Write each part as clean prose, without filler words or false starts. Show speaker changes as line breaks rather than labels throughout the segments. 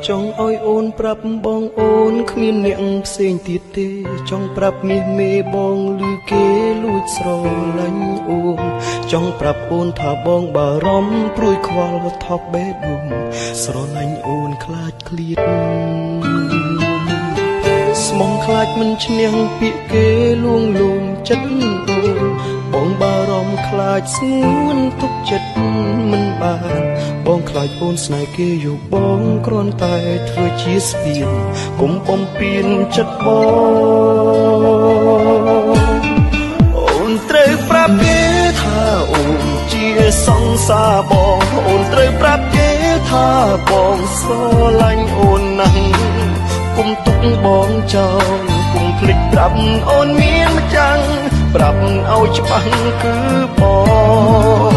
ចង់ឲ្យអូនប្រាប់បងអូនគ្មានអ្នកផ្សេងទៀតទេចង់ប្រាប់មាសមេបងឮគេលួចស្រឡាញ់អូនចង់ប្រាប់អូនថាបងបារម្ភព្រួយខ្វល់ថប់បេះដូងស្រឡាញ់អូនខ្លាចឃ្លាតស្មងខ្លាចមិនឈ្នះពាក្យគេលួងលោមចិត្តអូនបងបារម្ភខ្លាចស្ងួនទុកចិត្តមិនបានបងខ្លាចអូនស្នេហ៍គេយកបងគ្រាន់តែធ្វើជាស្ពានកុំបំពេញចិត្តបងអូនត្រូវប្រាប់គេថាអូនជាសង្សារបងអូនត្រូវប្រាប់គេថាបងស្រឡាញ់អូនណាស់គុំទុកបងចោលគុំភ្លេចប្រាប់អូនមានម្ចាំងប្រាប់ឲ្យច្បាស់គឺបង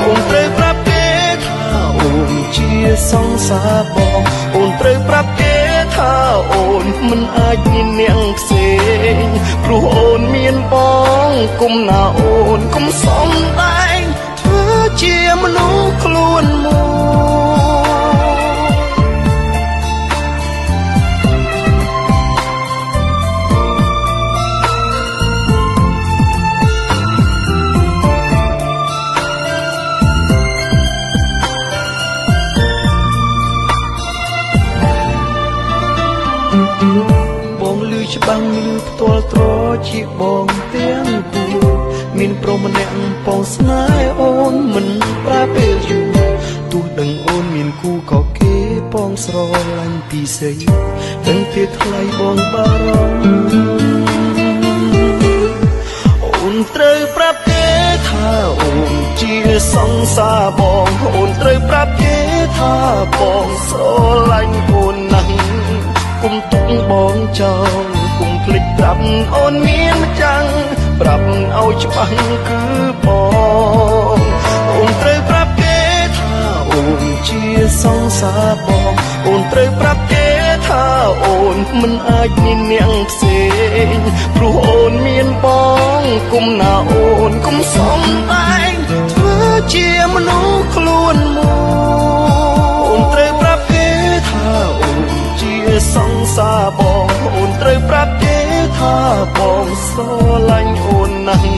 អូនត្រូវប្រាប់គេថាអូនជាសង្សារបងអូនត្រូវប្រាប់គេថាអូនមិនអាចមានអ្នកផ្សេងព្រោះអូនមានបងគុំណាអូនគុំសំដែងធ្វើជាមនុស្សខ្លួនមួយបងលឺច្បាំងលឺផ្ទាល់ត្រជាបងទាំងគូមានប្រុសម្នាក់បងស្នេហ៍អូនមិនប្រើពេលយូរទោះដឹងអូនមានគូក៏គេបងស្រឡាញ់ពីស្រីដឹងពីថ្លៃបងបារម្ភអូនត្រូវប្រាប់គេថាអូនជាសង្សារបងអូនត្រូវប្រាប់គេថាបងស្រឡាញ់អូនណាស់គុំទុកបងចោលគុំភ្លេចប្រាប់អូនមានម្ចាំងប្រាប់ឲ្យច្បាស់គឺបងអូនត្រូវប្រាប់គេថាអូនជាសង្សារបងអូនត្រូវប្រាប់គេថាអូនមិនអាចមានអ្នកផ្សេងព្រោះអូនមានបងគុំណាអូនគុំសំដែងធ្វើជាមនុស្សខ្លួនមួយអូនត្រូវប្រាប់គេថាអូនជាសង្សារបងអូនត្រូវប្រាប់គេថាបងស្រឡាញ់អូនណាស់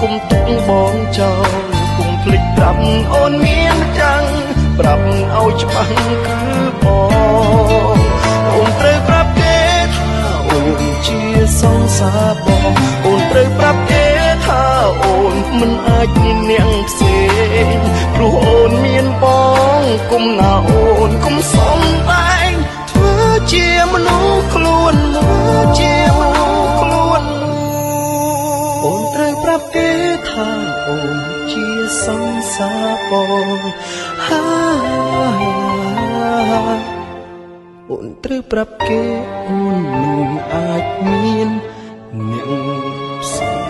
គុំទុកបងចោលគុំភ្លេចប្រាប់អូនមានចាំងប្រាប់ឲ្យច្បាស់គឺបងអូនត្រូវប្រាប់គេថាអូនជាសង្សារបងអូនត្រូវប្រាប់គេថាអូនមិនអាចមានអ្នកផ្សេងព្រោះអូនមានបងគុំណាអូនគុំសំដែងធ្វើជាមនុស្សខ្លួនមួយជាមនុស្សខ្លួនអូនត្រូវប្រាប់គេថាអូនជាសង្សារបងអូនត្រូវប្រាប់គេអូនមិនអាចមានអ្នកផ្សេង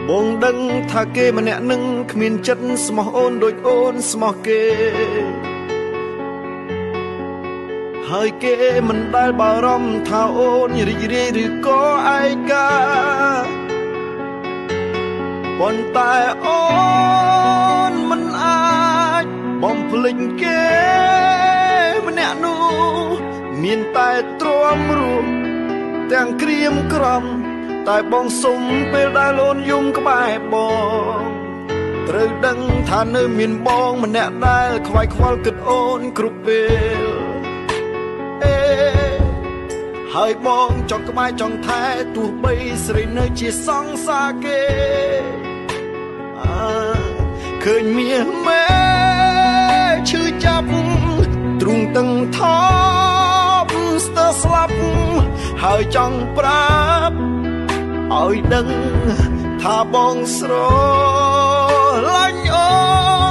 បងដឹងថាគេម្នាក់នឹងគ្មានចិត្តស្មោះអូនដូចអូនស្មោះគេហើយគេមិនដែលបារម្ភថាអូនរីករាយឬក៏ឯកាប៉ុន្តែអូនមិនអាចបំភ្លេចគេម្នាក់នោះមានតែទ្រាំរួមទាំងក្រៀមក្រំតែបងសុំពេលដែលអូនយំក្បែរបងត្រូវដឹងថានៅមានបងម្នាក់ដែលខ្វាយខ្វល់គិតអូនគ្រប់ពេលហើយបងចង់ក្បែរចង់ថែទោះបីស្រីនៅជាសង្សារគេឃើញមាសមេឈឺចាប់ទ្រូងតឹងថប់ស្ទើរស្លាប់ ហើយចង់ប្រាប់ឲ្យដឹងថាបងស្រឡាញ់អូ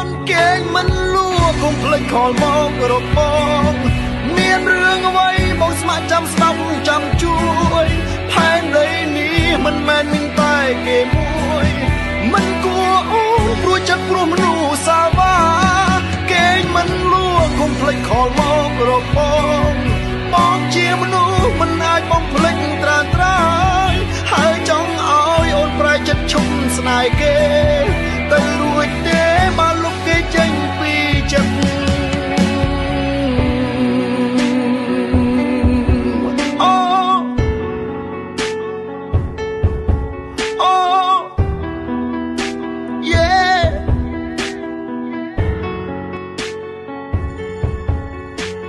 នគេមិនលួកុំភ្លេចខលមករកបងមានរឿងអ្វីបងស្ម័គ្រចាំស្ដាប់ចាំជួយផែនដីនេះមិនមែនមានតែគេមួយមិនគួរអូនព្រោះចិត្តព្រោះមនុស្សសាវាគេមិនលួកុំភ្លេចខលមករកបងជាមនុស្សមិនអាចបំភ្លេចត្រាត្រាយហើយចង់ឲ្យអូនប្រែចិត្តឈុំស្នេហ៍គេទៅរួចទេបើលុបគេចេញពីចិត្តអូអូយេ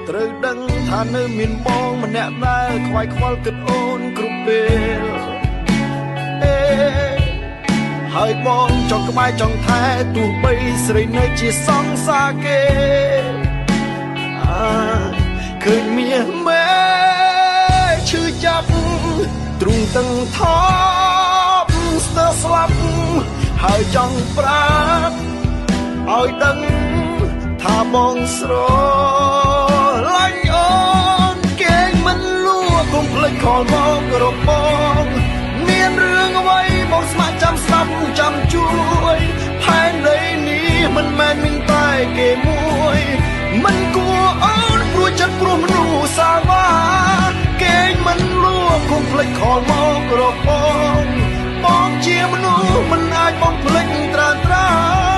ត្រូវដឹងថានៅមានបងម្នាក់ដែលខ្វាយខ្វល់គិតអូនគ្រប់ពេលហើយបងចង់ក្បែរចង់ថែទោះបីស្រីនៅជាសង្សារគេឃើញមាសមេឈឺចាប់ទ្រូងតឹងថប់ស្ទើរស្លាប់ហើយចង់ប្រាប់ឲ្យដឹងថាបងស្រឡាញ់អូនគេមិនលួកុំភ្លេចខលមករកបងមានរឿងអ្វីបងស្ម័គ្រចាំស្ដាប់ចាំជួយផែនដីនេះមិនមែនមានតែគេមួយមិនគួរអូនព្រោះចិត្តព្រោះមនុស្សសាវាគេមិនលួកុំភ្លេចខលមករកបងជាមនុស្សមិនអាចបំភ្លេចត្រាត្រា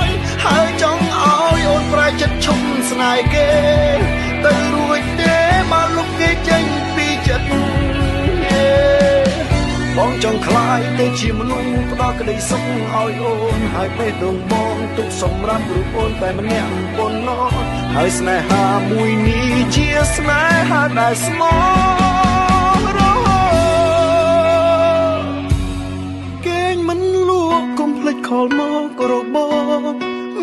យហើយចង់ឲ្យអូនប្រែចិត្តឈុំស្នេហ៍គេទៅរួចទេបើលុបគេចេញពីចិត្តបងចង់ខ្លាយទៅជាមនុស្សផ្ដល់ក្តីសុខឲ្យអូនហើយបេះដូងបងទុកសម្រាប់រូបអូនតែម្នាក់ប៉ុណ្ណោះហើយស្នេហាមួយនេះជាស្នេហាដែលស្មោះរហូតគេមិនលួកកុំភ្លេចខលមកករកបង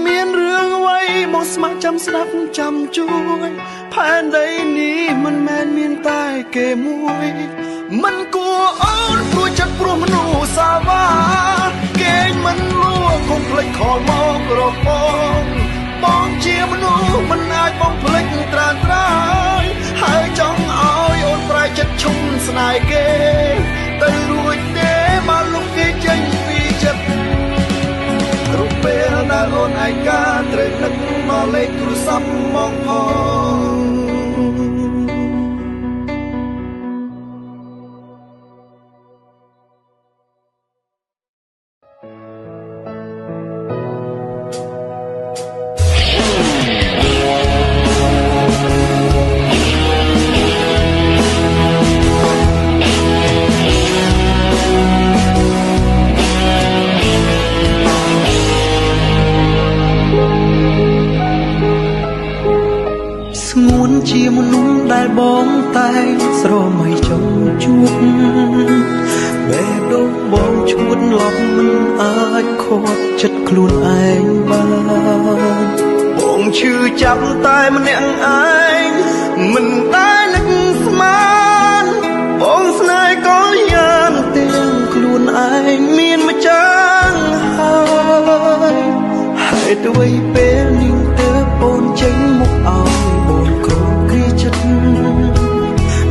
មានរឿងអ្វីមកស្ម័គ្រចាំស្ដាប់ចាំជួយផែនដីនេះមិនមែនមានតែគេមួយមិនគួរអូនព្រោះចិត្តព្រោះមនុស្សសាវាគេមិនលួកុំភ្លេចខលមករកបងជាមនុស្សមិនអាចបំភ្លេចត្រាត្រាយហើយចង់ឲ្យអូនប្រែចិត្តឈុំស្នេហ៍គេទៅរួចទេបើលុបគេចេញពីចិត្តរូបពេលដែលអូនឯកាត្រូវនឹកមកលេខទូរស័ព្ទមកផងជាមនុស្សដែលបងតែងស្រមៃចង់ជួបបេះដូងបងឈួតឡប់មិនអាចខត់ចិត្តខ្លួនឯងបានបងឈឺចាប់តែម្នាក់ឯងមិនដែលនឹកស្មានបងស្នេហ៍ក៏យ៉ាងទាំងខ្លួនឯងមានម្ចាស់ហើយហេតុអ្វីពេលនេះទើបអូនចេញមុខឲ្យបងក្រគ្រាចិត្ត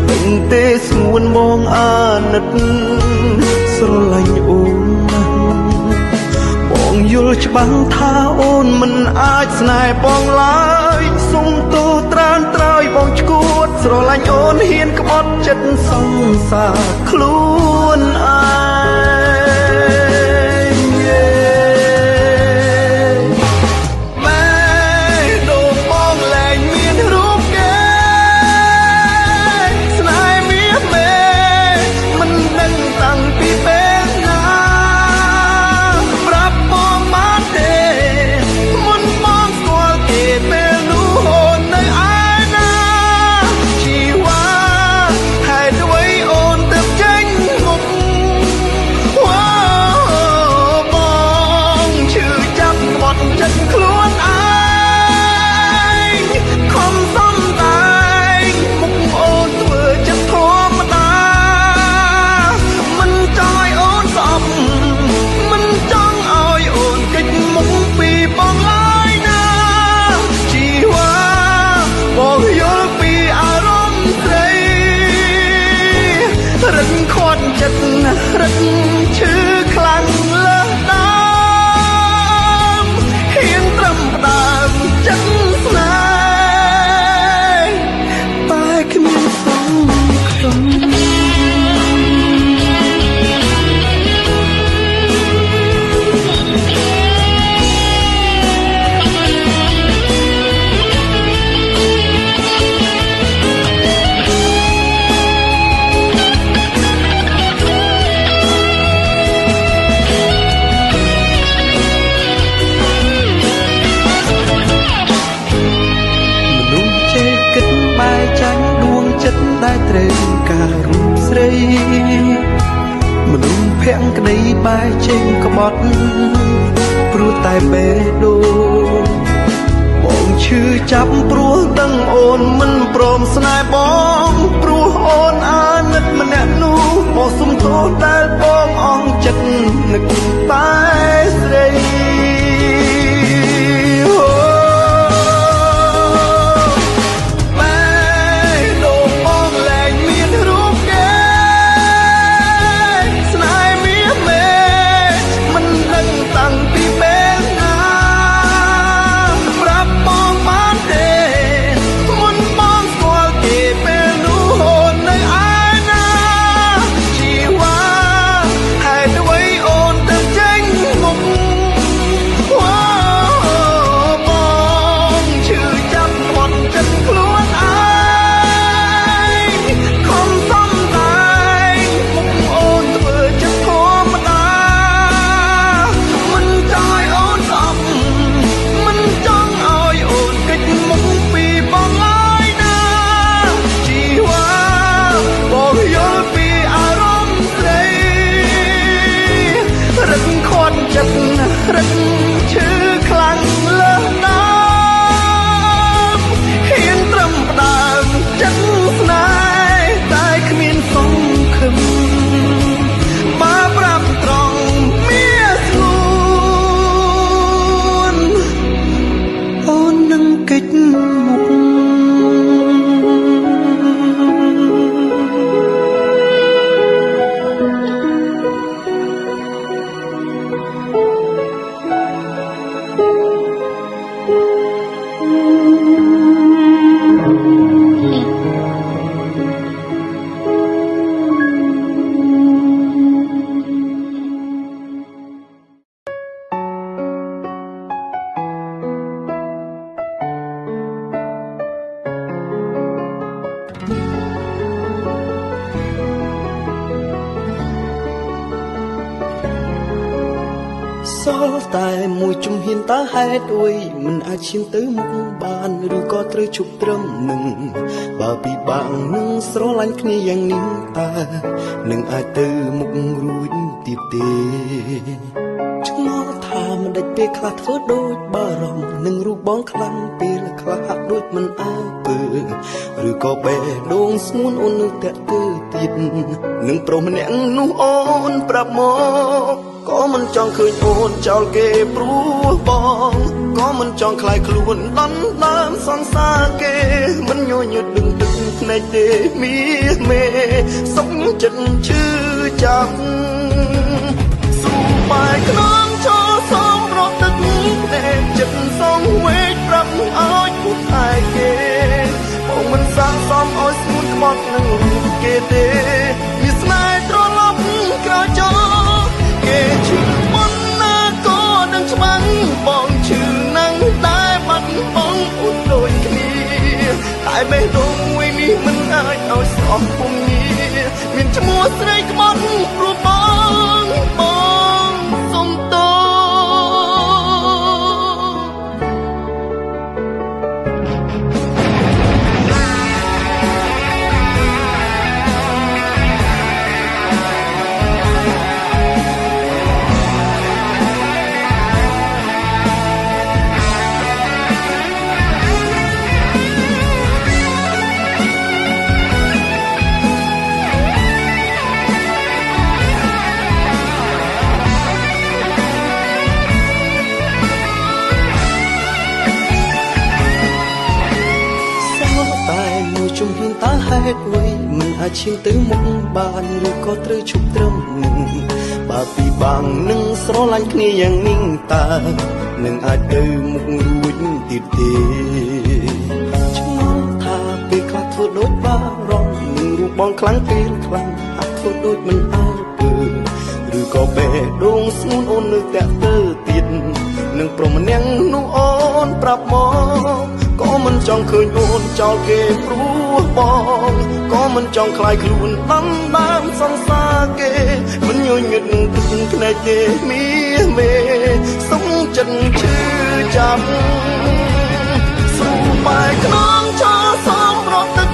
មិនទេស្ងួនបងអាណិតស្រឡាញ់អូនណាស់បងយល់ច្បាស់ថាអូនមិនអាចស្នេហ៍បងឡើយសុំទោសត្រានត្រើយបងឈួតស្រឡាញ់អូនហ៊ានក្បត់ចិត្តសង្សារខ្លួនឯ ចិត្តរឹកឈឺខ្លាំងលើសដើមហ៊ានត្រឹមផ្ដើមចិត្តស្នេហ៍តែគ្មានសង្ឃឹមដែលត្រូវការរូបស្រីមនុស្សភក្តីបែកចេញក្បត់ព្រោះតែបេះដូងបងឈឺចាប់ព្រោះដឹងអូនមិនព្រមស្នេហ៍បងព្រោះអូនអាណិតម្នាក់នោះបងសុំទោសដែលបងអស់ចិត្តនឹកតែស្រីរឹកឈឺខ្លាំងលើសដើមហ៊ានត្រឹមផ្ដើមចិត្តស្នេហ៍តែគ្មានសង្ឃឹមបើប្រាប់ត្រង់មានខ្លួនអូននឹងកិច្ចមុខសល់តែមួយជំហានតើហេតុអុយមិនអាចឈានទៅមុខបានឬក៏ត្រូវជប់ត្រឹមនឹងបើពិបាកនឹងស្រឡាញ់គ្នាយ៉ាងនេះតើនឹងអាចទៅមុខរួចទៀតទេឆ្ងល់ថាមិនដេចពេលខ្លះធ្វើដូចបារម្ភនឹងរូបបងខ្លាំងពេលខ្លះហាក់ដូចមិនអើពើឬក៏បេះដូងស្ងួនអូននៅតែទៅទៀតនឹងប្រុសម្នាក់នោះអូនប្រាប់មកក៏មិនចង់ឃើញអូនចោលគេព្រោះបងក៏មិនចង់ខ្លាយខ្លួនដណ្ដើមសង្សារគេមិនញញឹតដឹងទឹកភ្នែកទេមីមេសុខចិត្តឈឺចាប់ស៊ូបាយក្នុងចូលសំរត់ទឹកតែចិត្តសងវេកប្រាប់ឲ្យពុតឯគេបងមិនសាងសមឲ្យស្ងួនខ្មត់នឹងរូបគេទេមានស្នេហ៍ត្រឡប់ក្រោយចោលគេឈឺមុនណាក៏ដឹងច្បាស់បងឈឺនឹងតែបាត់បងអត់ដូចគ្នាតែបេះដូងមួយនេះមិនអាចឲ្យស្អប់ពុំងារមានឈ្មោះស្រីក្បត់ព្រោះបងសុំទោសជំហានតើហេតុអ្វីមិនអាច អាចឈានទៅមុខបានឬក៏ត្រូវឈប់ត្រឹមបើពីបាំងនឹងស្រឡាញ់គ្នាយ៉ាងនេះតើនឹងអាចទៅមុខរួចទៀតទេឆ្ងល់ថាពេលខ្លះធ្វើដូចបារម្ភនឹងរូបបងខ្លាំងពេលខ្លាំងហាក់ធ្វើដូចមិនអើពើឬក៏បេះដូងស្ងួនអូននៅតែទៅទៀតនឹងព្រមម្នាក់នោះអូនប្រាប់មកក៏មិនចង់ឃើញអូនចោលគេព្រោះបងក៏មិនចង់ខ្លាយខ្លួនដំដើមសង្សារគេមិនញញឹកទឹកភ្នែកទេមីមេសុំចិត្តឈឺចាំស្រួលបែកខ្នងចោលសំរត់ទឹក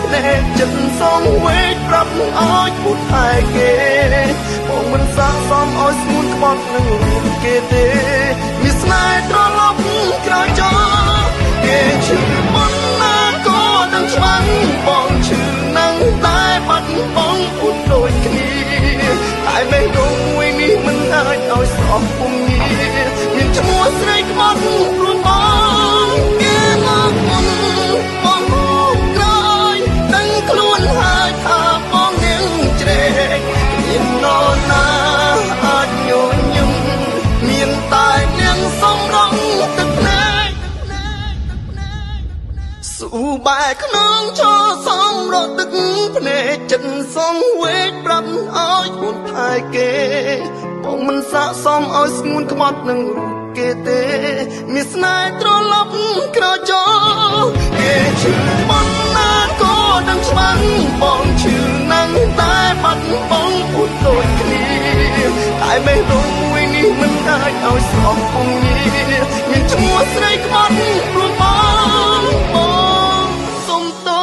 ភ្នែកចិត្តសងវេកប្រាប់ឲ្យពុតថែគេបងមិនស័ក្តិសមឲ្យស្ងួនក្បត់នឹងរូបគេទេមានស្នេហ៍ត្រឡប់ក្រោយចោលគេឈឺមិនណាក៏ដឹងច្បាស់បងឈឺណាស់តែបាត់បងពុតដូចគ្នាតែបេះដូងមួយនេះមិនអាចឲ្យស្រស់ពុំងារមានឈ្មោះស្រីក្បត់ព្រោះបងគេមកមុនបងក្រោយដឹងខ្លួនហើយថាបងនាងជ្រែកមាននរណាអាចញញឹមមានតែនាងសំរងទឹកភ្នែកស៊ូបែកខ្នងឈរសំរត់ទឹកភ្នែកចិត្តសងវេកប្រាប់ឲ្យខ្លួនថែគេបងមិនស័ក្តិសមឲ្យស្ងួនក្បត់នឹងរូបគេទេមានស្នេហ៍ត្រឡប់ក្រោយចោលគេឈឺមិនណាក៏ដឹងច្បាស់បងឈឺណាស់តែបាត់បងពុតដូចគ្នាតែបេះដូងមួយនេះមិនអាចឲ្យស្រស់ពុំងារមានឈ្មោះស្រីក្បត់ព្រោះបងសុំតោ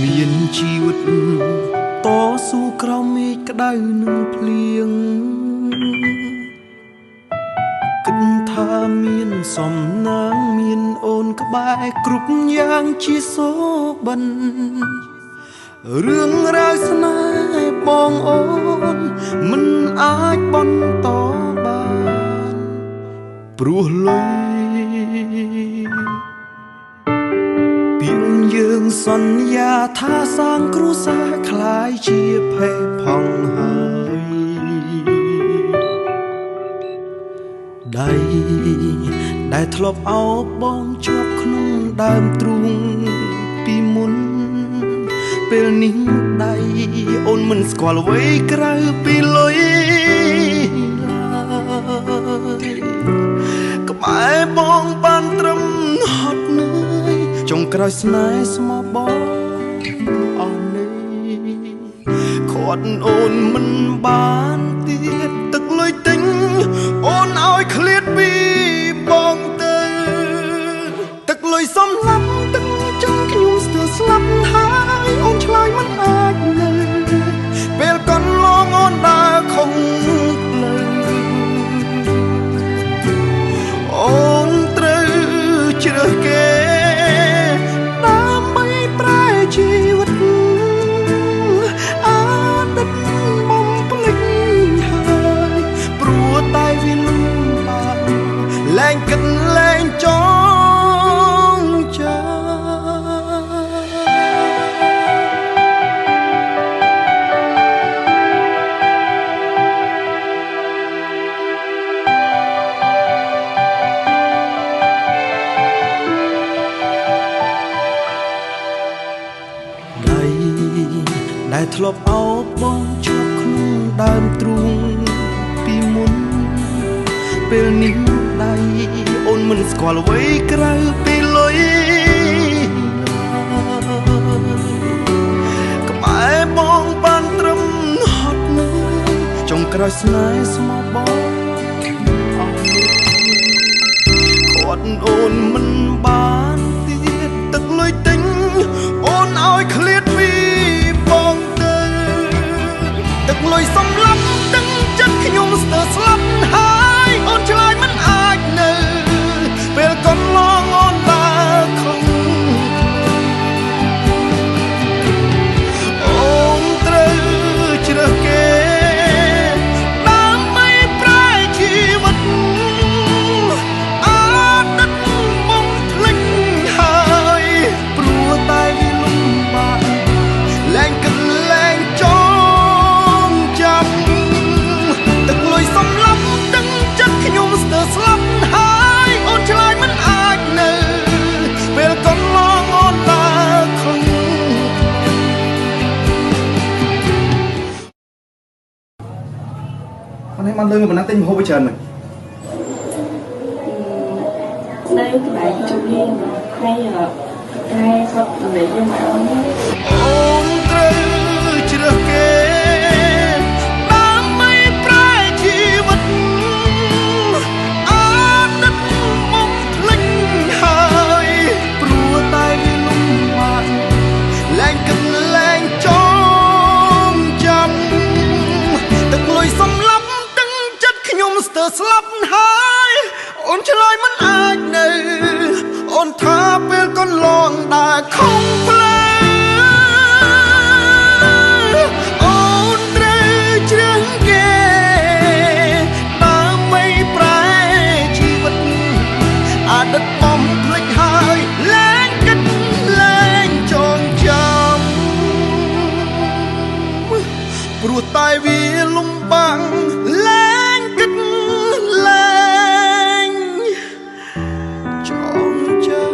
មានជីវិតតស៊ូក្រោមមេឃក្តៅនឹងភ្លៀងគិតថាមានសំណាងមានអូនក្បែរគ្រប់យ៉ាងជាសូបិនរឿងរ៉ាវស្នេហ៍បងអូនមិនអាចបន្តបានព្រោះលុយពីយើងសន្យាថាសាងគ្រួសារคล้ายជាភេទផងហើយដៃដែលធ្លាប់អោបបងជាប់ក្នុងដើមទ្រូងពីមុនពេលនេះដៃអូនមិនស្គាល់អ្វីក្រៅពីលុយក្បែរបងបានត្រឹមហត់នឿយចុងក្រោយស្នេហ៍ស្មោះបងអស់នេះខាត់អូនមិនបានទៀតទឹកលុយទិញអូនឲ្យឃ្លាតពីបងទៅទឹកលុយសំឡាប់ទឹកចឹងខ្ញុំស្ទើរស្លាប់ហើយអូនឆ្លើយមិនអាចនៅពេលកន្លងអូនដើរខំផ្លូវអូនត្រូវជ្រើសគេដើម្បីប្រែជីវិតអាទិត្យបំភ្លេចហើយព្រោះតែវាលំបាកលែងគិតលែងចងចាំដែលធ្លាប់អោបបងជាប់ក្នុងដើមទ្រូងពីមុនពេលនេះដៃអូនមិនស្គាល់អ្វីក្រៅពីលុយ ក្រោយស្នេហ៍ស្មោះបងអស់គាត់អូនមិនបានទៀតទឹកលុយទិញអូនឲ្យឃ្លាតពីបងទៅទឹកលុយសំឡាប់ដឹងចិត្តខ្ញុំស្ទើរស្លាប់ហើយអូនឆ្លើយមិនអាចនៅពេលកន្លងអូនដើរខំអូនត្រូវជ្រើសគេដើម្បីប្រែជីវិតអតីតមកភ្លេចហើយព្រោះតែវាលំបាកលែងគិតលែងចងចាំទឹកលុយសំឡាប់ដឹងចិត្តខ្ញុំស្ទើរស្លាប់ហើយអូនឆ្លើយមិនអាចនៅពេលកន្លងអូនដើរខំនេះបានលឿនប៉ុណ្ណាទិញម្ហូបឲ្យច្រើនមែន
នៅកន្លែងជុំនេះហើយតែគាត់និយាយយើងមកអូន
ត្រូវជ្រើសគេដើម្បីប្រែជីវិតអតីតមកភ្លេចហើយព្រោះតែវាលំបាកលែងគិតលែងចងចាំទឹកលុយសំឡាប់ដឹងចិត្តខ្ញុំស្ទើរស្លាប់ហើយអូនឆ្លើយមិនអាចនៅអូនថាពេលកន្លងដើរខំផ្លែអូនត្រូវជ្រើសគេដើម្បីប្រែជីវិតអតីតបំភ្លេចហើយលែងគិតលែងចងចាំព្រោះតែវាលំបាកលែងគិតលែងចងចាំ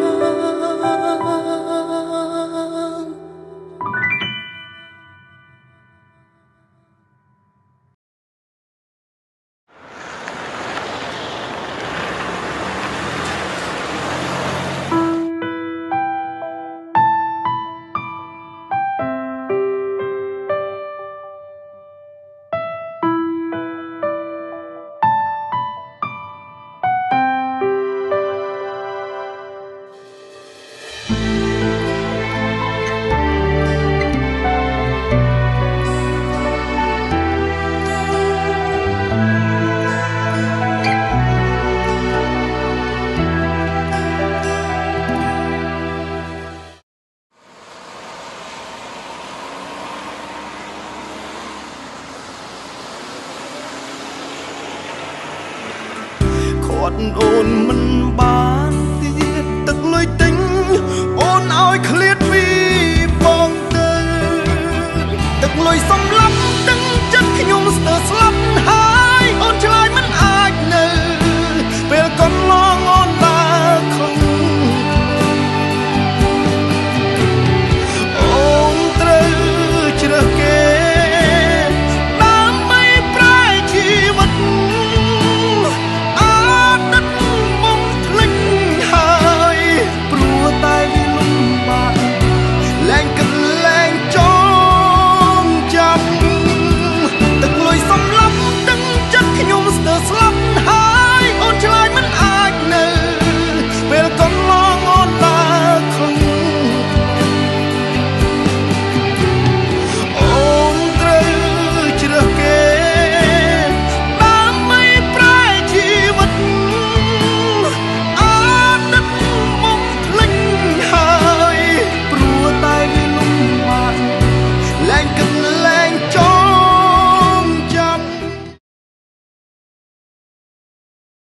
គាត់អូនមិនបានទៀតទឹកលុយទិញអូនឲ្យឃ្លាតពីបងទៅទឹកលុយសំឡាប់